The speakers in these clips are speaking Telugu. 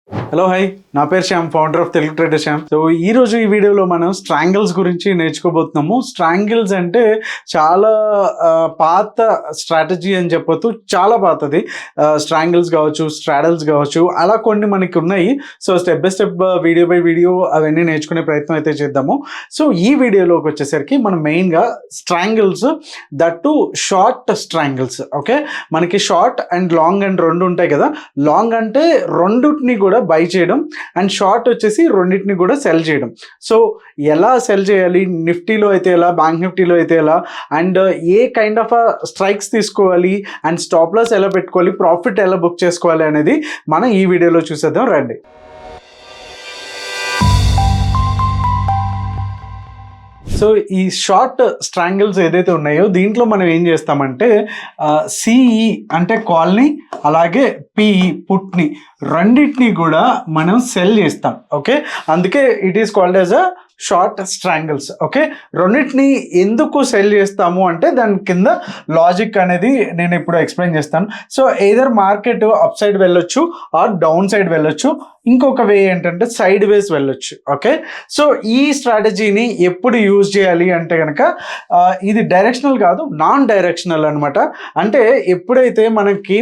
హలో హాయ్, నా పేరు Shyam, founder of Telugu trader Shyam. So ఈ రోజు ఈ వీడియోలో మనం స్ట్రాంగిల్స్ గురించి నేర్చుకోబోతున్నాము. స్ట్రాంగిల్స్ అంటే చాలా పాత స్ట్రాటజీ అని చెప్పొచ్చు, చాలా పాతది. స్ట్రాంగిల్స్ కావచ్చు, స్ట్రాడల్స్ కావచ్చు, అలా కొన్ని మనకి ఉన్నాయి. So step by step, video by video అవన్నీ నేర్చుకునే ప్రయత్నం అయితే చేద్దాము. సో ఈ వీడియోలోకి వచ్చేసరికి మనం మెయిన్గా strangles, that to short strangles. Okay, మనకి షార్ట్ అండ్ లాంగ్ అండ్ రెండు ఉంటాయి కదా. లాంగ్ అంటే రెండుని కూడా బై చేయడం, అండ్ షార్ట్ వచ్చేసి రెండింటిని కూడా సెల్ చేయడం. సో ఎలా సెల్ చేయాలి, నిఫ్టీలో అయితే ఎలా, బ్యాంక్ నిఫ్టీలో అయితే ఎలా, and A kind of strikes తీసుకోవాలి, అండ్ స్టాప్ లాస్ ఎలా పెట్టుకోవాలి, ప్రాఫిట్ ఎలా బుక్ చేసుకోవాలి అనేది మనం ఈ వీడియోలో చూసేద్దాం రండి. సో ఈ షార్ట్ స్ట్రాంగిల్స్ ఏదైతే ఉన్నాయో దీంట్లో మనం ఏం చేస్తామంటే సిఈ అంటే కాల్ని, అలాగే పిఈ పుట్ని, రెండింటిని కూడా మనం సెల్ చేస్తాం. ఓకే, అందుకే it is called as a short strangles. Okay, రెండింటిని ఎందుకు సెల్ చేస్తాము అంటే దాని కింద లాజిక్ అనేది నేను ఇప్పుడు ఎక్స్ప్లెయిన్ చేస్తాను. So either market up side వెళ్ళొచ్చు ఆర్ డౌన్ సైడ్ వెళ్ళొచ్చు, ఇంకొక వే ఏంటంటే సైడ్ వేస్ వెళ్ళొచ్చు. ఓకే, సో ఈ స్ట్రాటజీని ఎప్పుడు యూజ్ చేయాలి అంటే కనుక ఇది డైరెక్షనల్ కాదు, నాన్ డైరెక్షనల్ అనమాట. అంటే ఎప్పుడైతే మనకి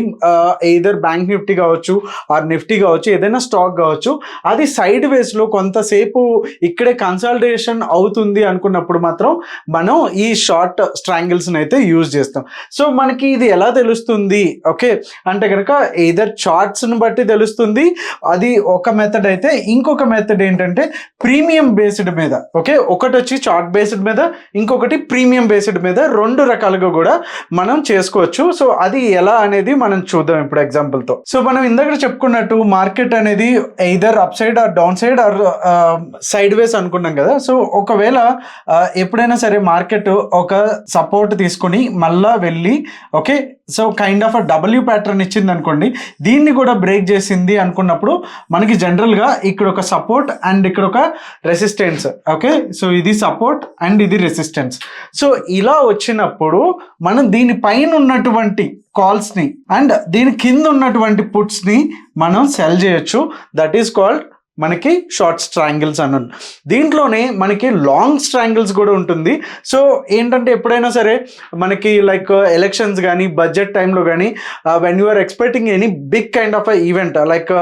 ఎయిదర్ బ్యాంక్ నిఫ్టీ కావచ్చు ఆర్ నిఫ్టీ కావచ్చు, ఏదైనా స్టాక్ కావచ్చు, అది సైడ్ వేస్లో కొంతసేపు ఇక్కడే కన్సల్టేషన్ అవుతుంది అనుకున్నప్పుడు మాత్రం మనం ఈ షార్ట్ స్ట్రాంగిల్స్ని అయితే యూజ్ చేస్తాం. సో మనకి ఇది ఎలా తెలుస్తుంది ఓకే అంటే కనుక ఎయిదర్ చార్ట్స్ని బట్టి తెలుస్తుంది, అది ఒక మెథడ్ అయితే. ఇంకొక మెథడ్ ఏంటంటే ప్రీమియం బేస్డ్ మీద. ఓకే, ఒకటి వచ్చి చార్ట్ బేస్డ్ మీద, ఇంకొకటి ప్రీమియం బేస్డ్ మీద, రెండు రకాలుగా కూడా మనం చేసుకోవచ్చు. సో అది ఎలా అనేది మనం చూద్దాం ఇప్పుడు ఎగ్జాంపుల్తో. సో మనం ఇందాక చెప్పుకున్నట్టు మార్కెట్ అనేది either upside or downside or sideways అనుకున్నాం కదా. సో ఒకవేళ ఎప్పుడైనా సరే మార్కెట్ ఒక సపోర్ట్ తీసుకొని మళ్ళా వెళ్ళి okay, so kind of W pattern ఇచ్చింది అనుకోండి, దీన్ని కూడా బ్రేక్ చేసింది అనుకున్నప్పుడు మనకి జనరల్గా ఇక్కడ ఒక సపోర్ట్ అండ్ ఇక్కడ ఒక రెసిస్టెన్స్. ఓకే, సో ఇది సపోర్ట్ అండ్ ఇది రెసిస్టెన్స్. సో ఇలా వచ్చినప్పుడు మనం దీనిపైన ఉన్నటువంటి కాల్స్ని అండ్ దీని కింద ఉన్నటువంటి పుట్స్ని మనం సెల్ చేయొచ్చు. దట్ ఈస్ కాల్డ్ మనకి షార్ట్ స్ట్రాంగిల్స్ అన్నాను. దీంట్లోనే మనకి లాంగ్ స్ట్రాంగిల్స్ కూడా ఉంటుంది. సో ఏంటంటే ఎప్పుడైనా సరే మనకి లైక్ ఎలక్షన్స్ కానీ, బడ్జెట్ టైంలో కానీ, when you are expecting any big kind of event like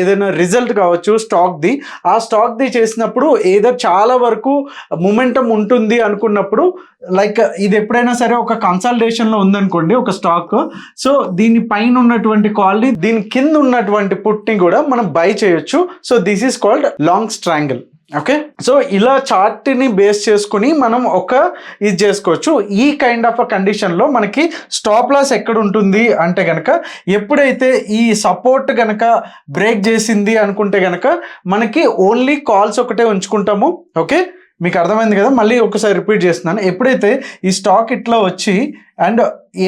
ఏదైనా రిజల్ట్ కావచ్చు స్టాక్ది, ఆ స్టాక్ది చేసినప్పుడు ఏదో చాలా వరకు మొమెంటం ఉంటుంది అనుకున్నప్పుడు, లైక్ ఇది ఎప్పుడైనా సరే ఒక కన్సల్టేషన్లో ఉందనుకోండి ఒక స్టాక్, సో దీని పైన ఉన్నటువంటి కాల్ని, దీని కింద ఉన్నటువంటి పుట్ని కూడా మనం బై చేయొచ్చు. So this is called long స్ట్రాంగిల్. Okay, so ఇలా చార్ట్ని బేస్ చేసుకుని మనం ఇది చేసుకోవచ్చు. ఈ కైండ్ ఆఫ్ కండిషన్లో మనకి స్టాప్ లాస్ ఎక్కడ ఉంటుంది అంటే కనుక ఎప్పుడైతే ఈ సపోర్ట్ కనుక బ్రేక్ చేసింది అనుకుంటే కనుక మనకి ఓన్లీ కాల్స్ ఒకటే ఉంచుకుంటాము. ఓకే, మీకు అర్థమైంది కదా. మళ్ళీ ఒకసారి రిపీట్ చేస్తున్నాను. ఎప్పుడైతే ఈ స్టాక్ ఇట్లా వచ్చి అండ్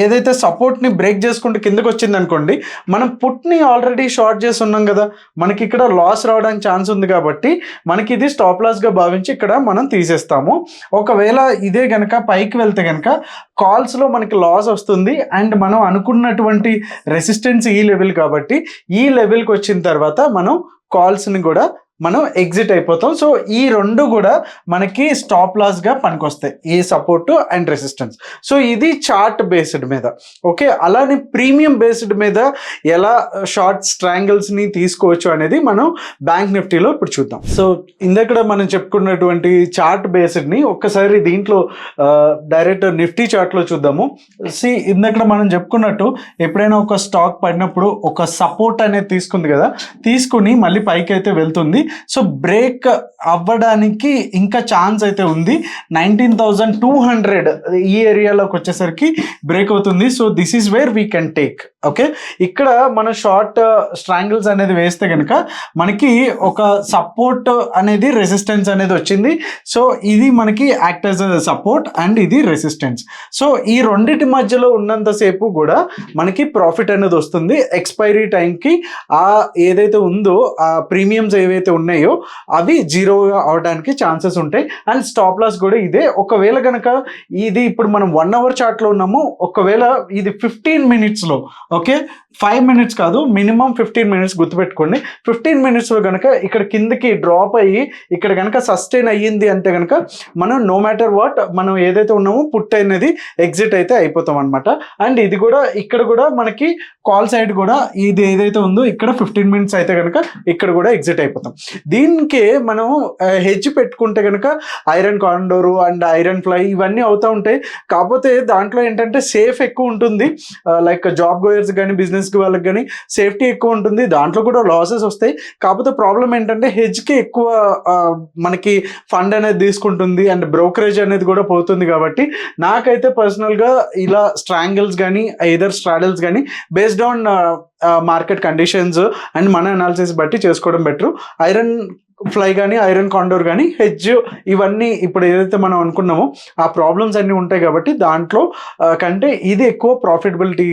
ఏదైతే సపోర్ట్ని బ్రేక్ చేసుకుంటూ కిందకు వచ్చింది అనుకోండి, మనం పుట్ని ఆల్రెడీ షార్ట్ చేసి ఉన్నాం కదా, మనకి ఇక్కడ లాస్ రావడానికి ఛాన్స్ ఉంది కాబట్టి మనకి ఇది స్టాప్ లాస్గా భావించి ఇక్కడ మనం తీసేస్తాము. ఒకవేళ ఇదే కనుక పైకి వెళ్తే కనుక కాల్స్లో మనకి లాస్ వస్తుంది అండ్ మనం అనుకున్నటువంటి రెసిస్టెన్స్ ఈ లెవెల్ కాబట్టి ఈ లెవెల్కి వచ్చిన తర్వాత మనం కాల్స్ని కూడా మనం ఎగ్జిట్ అయిపోతాం. సో ఈ రెండు కూడా మనకి స్టాప్ లాస్గా పనికొస్తాయి, ఈ సపోర్ట్ అండ్ రెసిస్టెన్స్. సో ఇది చార్ట్ బేస్డ్ మీద. ఓకే, అలానే ప్రీమియం బేస్డ్ మీద ఎలా షార్ట్ స్ట్రాంగిల్స్ని తీసుకోవచ్చు అనేది మనం బ్యాంక్ నిఫ్టీలో ఇప్పుడు చూద్దాం. సో ఇందక్కడ మనం చెప్పుకున్నటువంటి చార్ట్ బేస్డ్ని ఒక్కసారి దీంట్లో డైరెక్ట్ నిఫ్టీ చార్ట్లో చూద్దాము. ఇందక్కడ మనం చెప్పుకున్నట్టు ఎప్పుడైనా ఒక స్టాక్ పడినప్పుడు ఒక సపోర్ట్ అనేది తీసుకుంది కదా, తీసుకుని మళ్ళీ పైకి అయితే వెళ్తుంది. సో బ్రేక్ అవ్వడానికి ఇంకా ఛాన్స్ అయితే ఉంది. 19,200 ఈ ఏరియాలోకి వచ్చేసరికి బ్రేక్ అవుతుంది. So this is where we can take. Okay, ఇక్కడ మన షార్ట్ స్ట్రాంగిల్స్ అనేది వేస్తే కనుక మనకి ఒక సపోర్ట్ అనేది రెసిస్టెన్స్ అనేది వచ్చింది. సో ఇది మనకి act as a support and ఇది రెసిస్టెన్స్. సో ఈ రెండింటి మధ్యలో ఉన్నంతసేపు కూడా మనకి ప్రాఫిట్ అనేది వస్తుంది. ఎక్స్పైరీ టైంకి ఏదైతే ఉందో ఆ ప్రీమియమ్స్ ఏవైతే ఉన్నాయో అవి జీరోగా అవడానికి ఛాన్సెస్ ఉంటాయి. అండ్ స్టాప్ లాస్ కూడా ఇదే. ఒకవేళ కనుక ఇది ఇప్పుడు మనం 1 hour చార్ట్లో ఉన్నాము, ఒకవేళ ఇది 15 minutesలో ఓకే, 5 మినిట్స్ కాదు, మినిమం 15 మినిట్స్ గుర్తుపెట్టుకోండి. 15 మినిట్స్లో కనుక ఇక్కడ కిందకి డ్రాప్ అయ్యి ఇక్కడ కనుక సస్టైన్ అయ్యింది అంటే కనుక మనం నో మ్యాటర్ వాట్ మనం ఏదైతే ఉన్నామో పుట్ అనేది ఎగ్జిట్ అయితే అయిపోతాం అనమాట. అండ్ ఇది కూడా ఇక్కడ కూడా మనకి కాల్ సైడ్ కూడా ఇది ఏదైతే ఉందో ఇక్కడ 15 మినిట్స్ అయితే కనుక ఇక్కడ కూడా ఎగ్జిట్ అయిపోతాం. దీనికి మనం హెడ్జ్ పెట్టుకుంటే కనుక ఐరన్ కాండోరు అండ్ ఐరన్ ఫ్లై ఇవన్నీ అవుతూ ఉంటాయి. కాకపోతే దాంట్లో ఏంటంటే సేఫ్ ఎక్కువ ఉంటుంది, లైక్ జాబ్ గోయర్స్ కానీ బిజినెస్ వాళ్ళకి కానీ సేఫ్టీ ఎక్కువ ఉంటుంది, దాంట్లో కూడా లాసెస్ వస్తాయి. కాకపోతే ప్రాబ్లం ఏంటంటే హెడ్జ్కి ఎక్కువ మనకి ఫండ్ అనేది తీసుకుంటుంది అండ్ బ్రోకరేజ్ అనేది కూడా పోతుంది. కాబట్టి నాకైతే పర్సనల్గా ఇలా స్ట్రాంగిల్స్ కానీ ఐదర్ స్ట్రాడల్స్ కానీ based on market conditions and మన అనాలిసిస్ బట్టి చేసుకోవడం బెటర్. ఐరన్ ఫ్లై కానీ ఐరన్ కాండోర్ కానీ హెడ్జ్ ఇవన్నీ ఇప్పుడు ఏదైతే మనం అనుకున్నామో ఆ ప్రాబ్లమ్స్ అన్నీ ఉంటాయి కాబట్టి దాంట్లో కంటే ఇది ఎక్కువ ప్రాఫిటబిలిటీ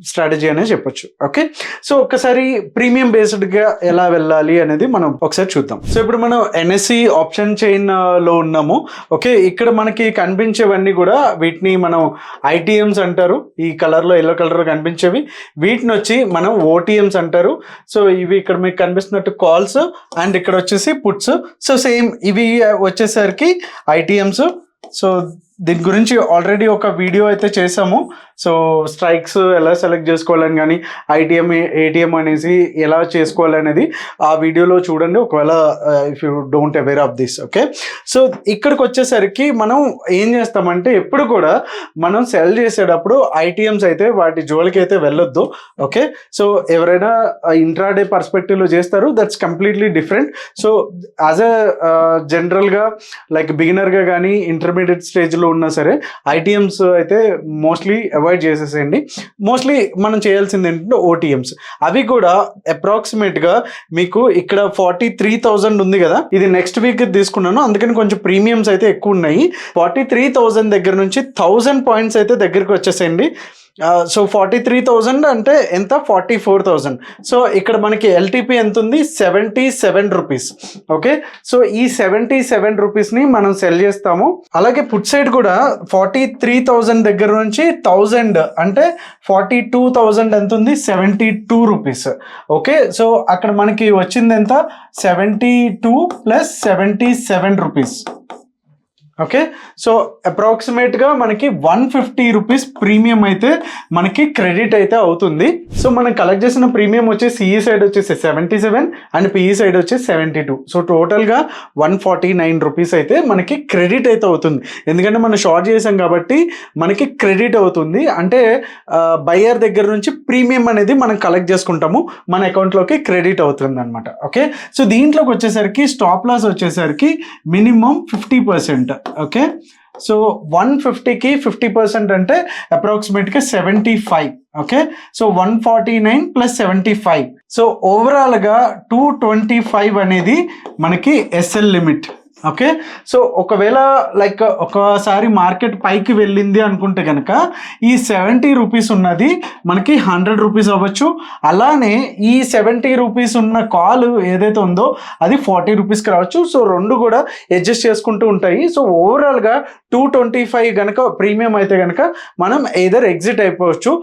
స్ట్రాటజీ అనే చెప్పొచ్చు. ఓకే, సో ఒక్కసారి ప్రీమియం బేస్డ్గా ఎలా వెళ్ళాలి అనేది మనం ఒకసారి చూద్దాం. సో ఇప్పుడు మనం NSE ఆప్షన్ చైన్ లో ఉన్నాము. ఓకే, ఇక్కడ మనకి కనిపించేవన్నీ కూడా వీటిని మనం ITMs అంటారు, ఈ కలర్లో ఎల్లో కలర్లో కనిపించేవి. వీటిని వచ్చి మనం OTMs అంటారు. సో ఇవి ఇక్కడ మీకు కనిపిస్తున్నట్టు కాల్స్ అండ్ ఇక్కడ వచ్చేసి పుట్స్. సో సేమ్ ఇవి వచ్చేసరికి ITMs. సో దీని గురించి ఆల్రెడీ ఒక వీడియో అయితే చేసాము. సో స్ట్రైక్స్ ఎలా సెలెక్ట్ చేసుకోవాలని కానీ ITM ATM అనేసి ఎలా చేసుకోవాలనేది ఆ వీడియోలో చూడండి ఒకవేళ if you don't aware of this. Okay, so ఇక్కడికి వచ్చేసరికి మనం ఏం చేస్తామంటే ఎప్పుడు కూడా మనం సెల్ చేసేటప్పుడు ITMs అయితే వాటి జోలికి అయితే వెళ్ళొద్దు. ఓకే, సో ఎవరైనా ఇంట్రాడే పర్స్పెక్టివ్లో చేస్తారు, that's completely different. So as a జనరల్గా లైక్ బిగినర్గా కానీ ఇంటర్మీడియట్ స్టేజ్లో ఉన్నా సరే ITMs అయితే మోస్ట్లీ అవాయిడ్ చేసేసేయండి. మోస్ట్లీ మనం చేయాల్సింది ఏంటంటే OTMs. అవి కూడా అప్రాక్సిమేట్గా మీకు ఇక్కడ 43,000 ఉంది కదా, ఇది నెక్స్ట్ వీక్ తీసుకున్నాను అందుకని కొంచెం ప్రీమియమ్స్ అయితే ఎక్కువ ఉన్నాయి. 43,000 దగ్గర నుంచి 1000 పాయింట్స్ అయితే దగ్గరికి వచ్చేసేయండి. సో 43,000 అంటే ఎంత, 44,000. సో ఇక్కడ మనకి LTP ఎంత ఉంది, 77 రూపీస్. ఓకే, సో ఈ 77 రూపీస్ని మనం సెల్ చేస్తాము. అలాగే పుట్ సైడ్ కూడా 43,000 దగ్గర నుంచి 1000 అంటే 42,000 ఎంత ఉంది, 72 రూపీస్. ఓకే, సో అక్కడ మనకి వచ్చింది ఎంత, 72 ప్లస్ 77 రూపీస్. ఓకే, సో అప్రాక్సిమేట్గా మనకి 150 రూపీస్ ప్రీమియం అయితే మనకి క్రెడిట్ అయితే అవుతుంది. సో మనం కలెక్ట్ చేసిన ప్రీమియం వచ్చేసి CE సైడ్ వచ్చేసి 77 అండ్ PE సైడ్ వచ్చేసి 72. సో టోటల్గా 149 రూపీస్ అయితే మనకి క్రెడిట్ అయితే అవుతుంది. ఎందుకంటే మనం షార్ట్ చేసాం కాబట్టి మనకి క్రెడిట్ అవుతుంది. అంటే బయ్యర్ దగ్గర నుంచి ప్రీమియం అనేది మనం కలెక్ట్ చేసుకుంటాము, మన అకౌంట్లోకి క్రెడిట్ అవుతుంది అనమాట. ఓకే, సో దీంట్లోకి వచ్చేసరికి స్టాప్ లాస్ వచ్చేసరికి మినిమం 50%. ఓకే, సో 150కి 50% అంటే అప్రాక్సిమేట్గా 75. Okay, so 149 plus 75. సో ఓవరాల్గా 225 అనేది మనకి SL లిమిట్. ఓకే, సో ఒకవేళ లైక్ ఒకసారి మార్కెట్ పైకి వెళ్ళింది అనుకుంటే కనుక ఈ 70 రూపీస్ ఉన్నది మనకి 100 రూపీస్ అవ్వచ్చు. అలానే ఈ 70 రూపీస్ ఉన్న కాల్ ఏదైతే ఉందో అది 40 రూపీస్కి రావచ్చు. సో రెండు కూడా అడ్జస్ట్ చేసుకుంటూ ఉంటాయి. సో ఓవరాల్గా 225 కనుక ప్రీమియం అయితే కనుక మనం ఏదర్ ఎగ్జిట్ అయిపోవచ్చు.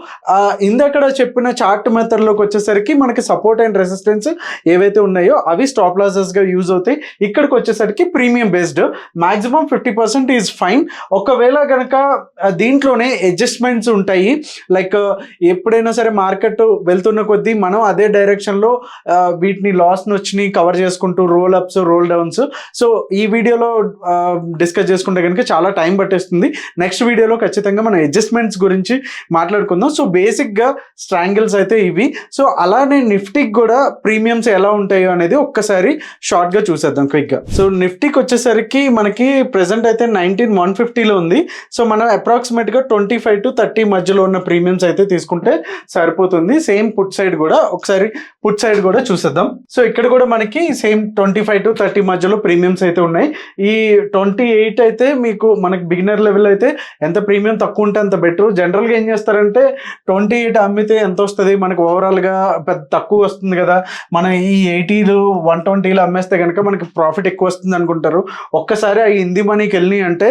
ఇందక్కడ చెప్పిన చార్ట్ మెథడ్లోకి వచ్చేసరికి మనకి సపోర్ట్ అండ్ రెసిస్టెన్స్ ఏవైతే ఉన్నాయో అవి స్టాప్ లాసెస్గా యూజ్ అవుతాయి. ఇక్కడికి వచ్చేసరికి premium based maximum 50% is fine. ఒకవేళ కనుక దీంట్లోనే అడ్జస్ట్మెంట్స్ ఉంటాయి, లైక్ ఎప్పుడైనా సరే మార్కెట్ వెళ్తున్న కొద్దీ మనం అదే డైరెక్షన్లో వీటిని లాస్ని వచ్చినాయి కవర్ చేసుకుంటూ roll ups roll downs. So ఈ వీడియోలో డిస్కస్ చేసుకుంటే కనుక చాలా టైం పట్టేస్తుంది. నెక్స్ట్ వీడియోలో ఖచ్చితంగా మనం అడ్జస్ట్మెంట్స్ గురించి మాట్లాడుకుందాం. సో బేసిక్గా స్ట్రాంగిల్స్ అయితే ఇవి. సో అలానే నిఫ్టీకి కూడా ప్రీమియమ్స్ ఎలా ఉంటాయో అనేది ఒక్కసారి షార్ట్గా చూసేద్దాం క్విక్గా. సో నిఫ్టీకి వచ్చేసరికి మనకి ప్రెసెంట్ అయితే 19,150లో ఉంది. సో మనం అప్రాక్సిమేట్గా 25 to 30 మధ్యలో ఉన్న ప్రీమియమ్స్ అయితే తీసుకుంటే సరిపోతుంది. సేమ్ పుట్ సైడ్ కూడా ఒకసారి పుట్ సైడ్ కూడా చూసేద్దాం. సో ఇక్కడ కూడా మనకి సేమ్ 25 to 30 మధ్యలో ప్రీమియమ్స్ అయితే ఉన్నాయి. ఈ 28 అయితే మీకు మనకి బిగినర్ లెవెల్ అయితే ఎంత ప్రీమియం తక్కువ ఉంటే అంత బెటర్. జనరల్గా ఏం చేస్తారంటే 28 అమ్మితే ఎంత వస్తుంది మనకు ఓవరాల్గా పెద్ద తక్కువ వస్తుంది కదా, మనం ఈ 80 120 అమ్మేస్తే కనుక మనకి ప్రాఫిట్ ఎక్కువ వస్తుంది అనుకుంటారు. ఉంటారు. ఒక్కసారి ఆ హిందీ మనీకి వెళ్ళి అంటే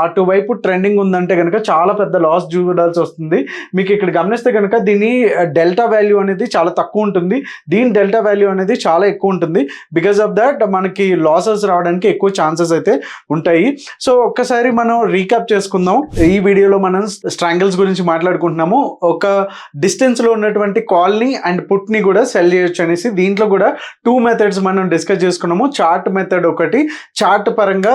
అటువైపు ట్రెండింగ్ ఉందంటే కనుక చాలా పెద్ద లాస్ చూడాల్సి వస్తుంది. మీకు ఇక్కడ గమనిస్తే కనుక దీని డెల్టా వాల్యూ అనేది చాలా తక్కువ ఉంటుంది, దీని డెల్టా వాల్యూ అనేది చాలా ఎక్కువ ఉంటుంది. బికాస్ ఆఫ్ దట్ మనకి లాసెస్ రావడానికి ఎక్కువ ఛాన్సెస్ అయితే ఉంటాయి. సో ఒక్కసారి మనం రీక్యాప్ చేసుకుందాం. ఈ వీడియోలో మనం స్ట్రాంగిల్స్ గురించి మాట్లాడుకుంటున్నాము. ఒక డిస్టెన్స్ లో ఉన్నటువంటి కాల్ ని అండ్ పుట్ ని కూడా సెల్ చేయొచ్చు అనేసి. దీంట్లో కూడా 2 మెథడ్స్ మనం డిస్కస్ చేసుకున్నాము. చార్ట్ మెథడ్ ఒకటి, చార్ట్ పరంగా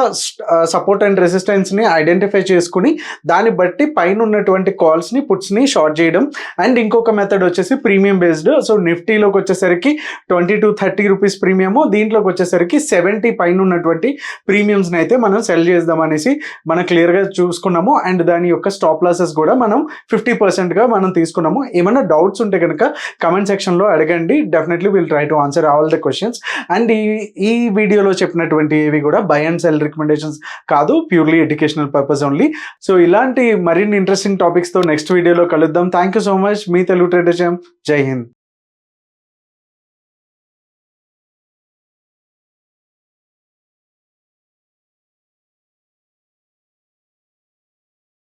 సపోర్ట్ అండ్ రెసిస్టెన్స్ ని ఐడెంటిఫై చేసుకుని దాన్ని బట్టి పైన ఉన్నటువంటి కాల్స్ ని పుట్స్ ని షార్ట్ చేయడం. అండ్ ఇంకొక మెథడ్ వచ్చేసి ప్రీమియం బేస్డ్. సో నిఫ్టీలోకి వచ్చేసరికి 20 to 30 రూపీస్ ప్రీమియము, దీంట్లోకి వచ్చేసరికి 70 పైన ఉన్నటువంటి ప్రీమియమ్స్ ని అయితే మనం సెల్ చేద్దాం అనేసి మనం క్లియర్ గా చూసుకున్నాము. అండ్ దాని యొక్క స్టాప్ లాసెస్ కూడా మనం 50% గా మనం తీసుకున్నాము. ఏమైనా డౌట్స్ ఉంటే కనుక కమెంట్ సెక్షన్ లో అడగండి. Definitely will try to answer all the questions. And ఈ వీడియోలో చెప్పినటువంటి ఇవి కూడా బై అండ్ సెల్ రికమెండేషన్స్ కాదు, purely educational purpose only. So ఇలాంటి మరిన్ని ఇంట్రెస్టింగ్ టాపిక్స్ తో నెక్స్ట్ వీడియోలో కలుద్దాం. Thank you so much. Me Telugu trader Shyam. జై Hind.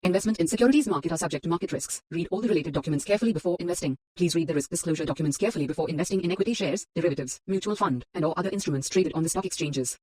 Investment in securities market are subject to market risks. Read all the related documents carefully before investing. Please read the risk disclosure documents carefully before investing in equity shares, derivatives, mutual fund, and or other instruments traded on the stock exchanges.